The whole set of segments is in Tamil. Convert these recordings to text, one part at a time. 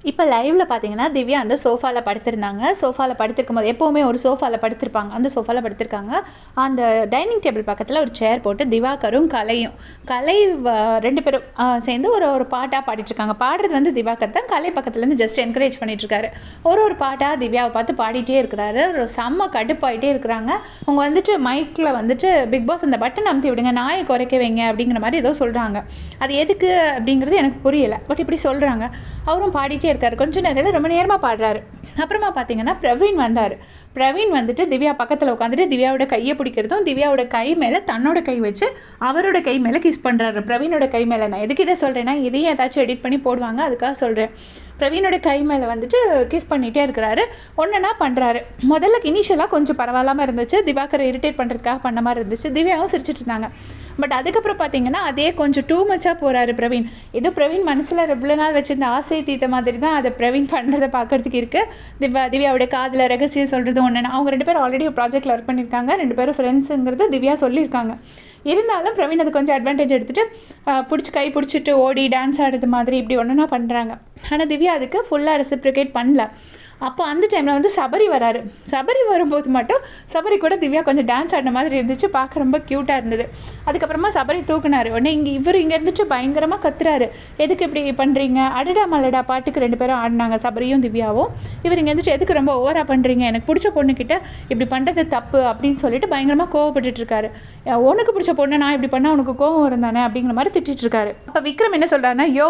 இப்போ லைவ்ல பார்த்தீங்கன்னா, திவ்யா அந்த சோஃபால படுத்திருந்தாங்க. சோஃபால படுத்திருக்கும்போது எப்பவுமே ஒரு சோஃபால படுத்திருப்பாங்க. அந்த சோஃபால படுத்திருக்காங்க. அந்த டைனிங் டேபிள் பக்கத்தில ஒரு சேர் போட்டு திவாகரும், கலை 2 பேரும் சேர்ந்து ஒரு ஒரு பாட்டா பாடிட்டுருக்காங்க. பாடுறது வந்து திவாகர் தான். கலை பக்கத்துலேருந்து ஜஸ்ட் என்கரேஜ் பண்ணிட்டுருக்காரு. ஒரு பாட்டா திவ்யாவை பார்த்து பாடிட்டே இருக்கிறாரு. ஒரு செம்ம கடுப்பாயிட்டே இருக்கிறாங்க. அவங்க வந்துட்டு மைக்ல வந்துட்டு பிக் பாஸ் அந்த பட்டன் அமுத்தி விடுங்க, நாயை குறைக்க வைங்க அப்படிங்கிற மாதிரி ஏதோ சொல்கிறாங்க. அது எதுக்கு அப்படிங்கிறது எனக்கு புரியலை. பட் இப்படி சொல்கிறாங்க. அவரும் பாடிட்டே இருக்காரு. கொஞ்ச நேரம் ரொம்ப நேரமாக பாடுறாரு. அப்புறமா பார்த்தீங்கன்னா பிரவீன் வந்தார். பிரவீன் வந்துட்டு திவ்யா பக்கத்தில் உட்காந்துட்டு திவ்யாவோட கையை பிடிக்கிறதும், திவ்யாவோட கை மேலே தன்னோட கை வச்சு அவரோட கை மேலே கிஸ் பண்ணுறாரு. பிரவீனோட கை மேலே. நான் எதுக்கு இதை சொல்கிறேன்னா, இதையும் ஏதாச்சும் எடிட் பண்ணி போடுவாங்க, அதுக்காக சொல்கிறேன். பிரவீனோட கை மேலே வந்துட்டு கிஸ் பண்ணிகிட்டே இருக்கிறாரு. ஒன்றுனா பண்ணுறாரு. முதல்ல இனிஷியலாக கொஞ்சம் பரவாயில்லாமல் இருந்துச்சு. திவாகரை இரிட்டேட் பண்ணுறதுக்காக பண்ண மாதிரி இருந்துச்சு. திவ்யாவும் சிரிச்சிட்டு இருந்தாங்க. பட் அதுக்கப்புறம் பார்த்தீங்கன்னா, அதே கொஞ்சம் டூ மச்சாக போகிறாரு பிரவீன். ஏதோ பிரவீன் மனசில் இவ்வளோ நாள் வச்சிருந்த ஆசை தீர்த்த மாதிரி தான் அதை பிரவீன் பண்ணுறதை பார்க்கறதுக்கு இருக்குது. திவ்யாவோட காதில் ரகசியம் சொல்கிறது ஒன்றுனா, அவங்க 2 பேரும் ஆல்ரெடி ஒரு ப்ராஜெக்டில் ஒர்க் பண்ணியிருக்காங்க. 2 பேரும் ஃப்ரெண்ட்ஸுங்கிறது திவ்யா சொல்லியிருக்காங்க. இருந்தாலும் பிரவீன் அது கொஞ்சம் அட்வான்டேஜ் எடுத்துகிட்டு கை பிடிச்சிட்டு ஓடி டான்ஸ் ஆடுறது மாதிரி இப்படி ஒன்றுனா பண்ணுறாங்க. ஆனால் திவ்யா அதுக்கு ஃபுல்லாக ரெசிப்ரிகேட் பண்ணல. அப்போ அந்த டைமில் வந்து சபரி வராரு. சபரி வரும்போது மட்டும் சபரி கூட திவ்யா கொஞ்சம் டான்ஸ் ஆடின மாதிரி இருந்துச்சு. பார்க்க ரொம்ப க்யூட்டாக இருந்தது. அதுக்கப்புறமா சபரி தூக்குனாரு. உடனே இவர் இங்கே இருந்துச்சு பயங்கரமாக கத்துறாரு. எதுக்கு இப்படி பண்ணுறீங்க? அடடா மல்லடா பாட்டுக்கு 2 பேரும் ஆடினாங்க, சபரியும் திவ்யாவும். இவர் இங்கே இருந்துச்சு எதுக்கு ரொம்ப ஓவராக பண்ணுறீங்க, எனக்கு பிடிச்ச பொண்ணுக்கிட்ட இப்படி பண்ணுறது தப்பு அப்படின்னு சொல்லிட்டு பயங்கரமாக கோவப்பட்டுட்டு இருக்காரு. உனக்கு பிடிச்ச பொண்ணு நான் இப்படி பண்ணால் உனக்கு கோவம் இருந்தானே அப்படிங்கிற மாதிரி திட்டிட்டு இருக்காரு. அப்போ விக்ரம் என்ன சொல்கிறாருன்னா, யோ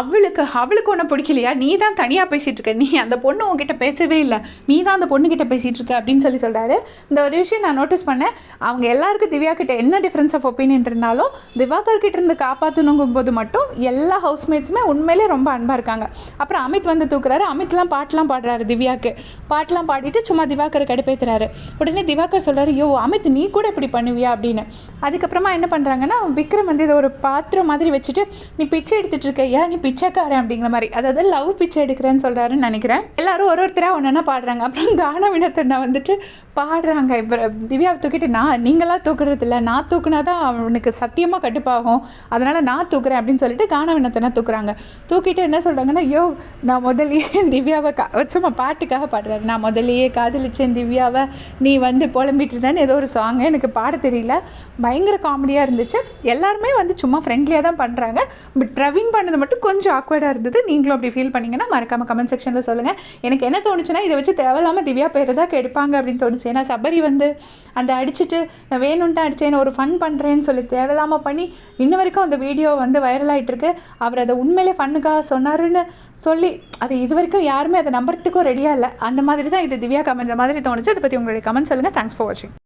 அவளுக்கு ஒன்றும் பிடிக்கலையா, நீ தான் தனியாக பேசிகிட்டு இருக்க, நீ அந்த பொண்ணு உங்ககிட்ட பேசவே இல்லை, நீ தான் அந்த பொண்ணுக்கிட்ட பேசிகிட்டு இருக்க அப்படின்னு சொல்கிறாரு. இந்த ஒரு விஷயம் நான் நோட்டீஸ் பண்ணேன். அவங்க எல்லாருக்கும் திவ்யா கிட்ட என்ன டிஃப்ரென்ஸ் ஆஃப் ஒப்பீனியன் இருந்தாலும் திவாகர் கிட்ட இருந்து காப்பாற்றணுங்கும் போது மட்டும் எல்லா ஹவுஸ்மேட்ஸுமே உண்மையிலே ரொம்ப அன்பாக இருக்காங்க. அப்புறம் அமித் வந்து தூக்குறாரு. அமித்லாம் பாட்டெலாம் பாடுறாரு. திவ்யாவுக்கு பாட்டெலாம் பாடிட்டு சும்மா திவாகரை கடுப்பேற்றுறாரு. உடனே திவாகர் சொல்கிறாரு, யோ அமித் நீ கூட இப்படி பண்ணுவியா அப்படின்னு. அதுக்கப்புறமா என்ன பண்ணுறாங்கன்னா, விக்ரம் வந்து இதை ஒரு பாத்திரம் மாதிரி வச்சுட்டு, நீ பிச்சை எடுத்துகிட்டு இருக்க, ஏன் நீ பிச்சைக்காரன் அப்படிங்கிற மாதிரி, அதாவது லவ் பிச்சை எடுக்கிறேன்னு சொல்கிறாருன்னு நினைக்கிறேன். எல்லாரும் ஒருத்தராக ஒன்றா பாடுறாங்க. அப்புறம் கானா வினோத்தண்ணா வந்துட்டு பாடுறாங்க. இப்போ திவ்யாவை தூக்கிட்டு, நீங்களாம் தூக்குறது இல்லை, நான் தூக்குனா தான் அவனுக்கு சத்தியமாக கட்டுப்பாகும், அதனால் நான் தூக்குறேன் அப்படின்னு சொல்லிட்டு கானா வினோத்தண்ணா தூக்குறாங்க. தூக்கிட்டு என்ன சொல்கிறாங்கன்னா, யோ நான் முதல்லையே திவ்யாவை சும்மா பாட்டுக்காக பாடுறாரு, நான் முதல்லையே காதலிச்சேன் திவ்யாவை, நீ வந்து புலம்பிட்டு இருந்தான்னு ஏதோ ஒரு சாங், எனக்கு பாட தெரியல. பயங்கர காமெடியாக இருந்துச்சு. எல்லாருமே வந்து சும்மா ஃப்ரெண்ட்லியாக தான் பண்ணுறாங்க. பட் பிரவீன் பண்ணது மட்டும் கொஞ்சம் ஆக்வர்டாக இருந்தது. நீங்களும் அப்படி ஃபீல் பண்ணிங்கன்னா மறக்காமல் கமெண்ட் செக்ஷனில் சொல்லுங்கள். எனக்கு என்ன தோணுச்சுன்னா, இதை வச்சு தேவையில்லாமல் திவ்யா பேர் தான் கெடுப்பாங்க அப்படின்னு தோணுச்சு. ஏன்னா சபரி வந்து அந்த அடிச்சுட்டு நான் வேணும்னு தான் அடித்தேன், ஒரு ஃபன் பண்ணுறேன்னு சொல்லி தேவையில்லாமல் பண்ணி இன்ன வரைக்கும் அந்த வீடியோ வந்து வைரல் ஆகிட்டுருக்கு. அவர் அதை உண்மையிலே ஃபன்னுக்காக சொன்னாருன்னு சொல்லி அது இது வரைக்கும் யாருமே அதை நம்புறதுக்கும் ரெடியாக இல்லை. அந்த மாதிரி தான் இது திவ்யா கமெண்ட்ஸ் மாதிரி தோணுச்சு. அதை பற்றி உங்களுடைய கமெண்ட் சொல்லுங்கள். தேங்க்ஸ் ஃபார் வாட்சிங்.